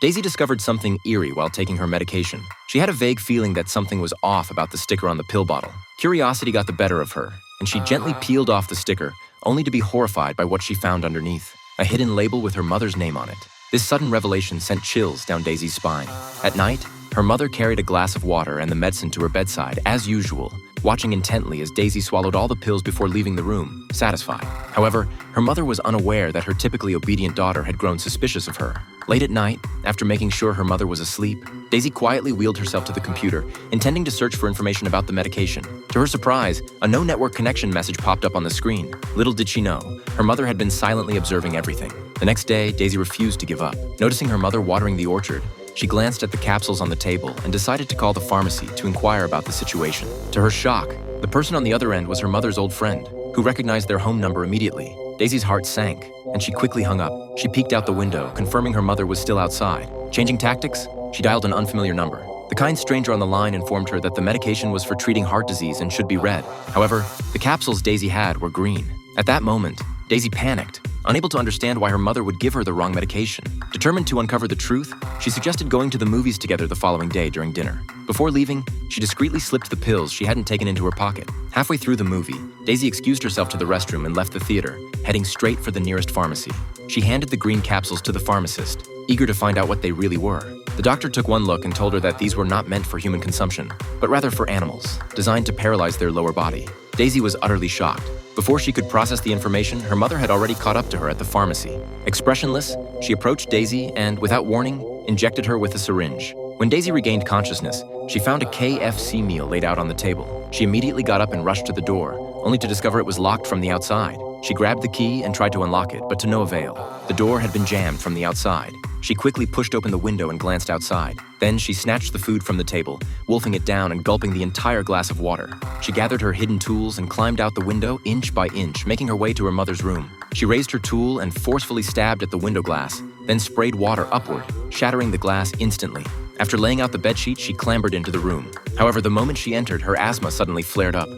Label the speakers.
Speaker 1: Daisy discovered something eerie while taking her medication. She had a vague feeling that something was off about the sticker on the pill bottle. Curiosity got the better of her, and she gently peeled off the sticker, only to be horrified by what she found underneath, a hidden label with her mother's name on it. This sudden revelation sent chills down Daisy's spine. At night, her mother carried a glass of water and the medicine to her bedside, as usual, watching intently as Daisy swallowed all the pills before leaving the room, satisfied. However, her mother was unaware that her typically obedient daughter had grown suspicious of her. Late at night, after making sure her mother was asleep, Daisy quietly wheeled herself to the computer, intending to search for information about the medication. To her surprise, a no-network connection message popped up on the screen. Little did she know, her mother had been silently observing everything. The next day, Daisy refused to give up. Noticing her mother watering the orchard, she glanced at the capsules on the table and decided to call the pharmacy to inquire about the situation. To her shock, the person on the other end was her mother's old friend, who recognized their home number immediately. Daisy's heart sank, and she quickly hung up. She peeked out the window, confirming her mother was still outside. Changing tactics, she dialed an unfamiliar number. The kind stranger on the line informed her that the medication was for treating heart disease and should be red. However, the capsules Daisy had were green. At that moment, Daisy panicked, unable to understand why her mother would give her the wrong medication. Determined to uncover the truth, she suggested going to the movies together the following day during dinner. Before leaving, she discreetly slipped the pills she hadn't taken into her pocket. Halfway through the movie, Daisy excused herself to the restroom and left the theater, heading straight for the nearest pharmacy. She handed the green capsules to the pharmacist, eager to find out what they really were. The doctor took one look and told her that these were not meant for human consumption, but rather for animals, designed to paralyze their lower body. Daisy was utterly shocked. Before she could process the information, her mother had already caught up to her at the pharmacy. Expressionless, she approached Daisy and, without warning, injected her with a syringe. When Daisy regained consciousness, she found a KFC meal laid out on the table. She immediately got up and rushed to the door, only to discover it was locked from the outside. She grabbed the key and tried to unlock it, but to no avail. The door had been jammed from the outside. She quickly pushed open the window and glanced outside. Then she snatched the food from the table, wolfing it down and gulping the entire glass of water. She gathered her hidden tools and climbed out the window inch by inch, making her way to her mother's room. She raised her tool and forcefully stabbed at the window glass, then sprayed water upward, shattering the glass instantly. After laying out the bedsheet, she clambered into the room. However, the moment she entered, her asthma suddenly flared up.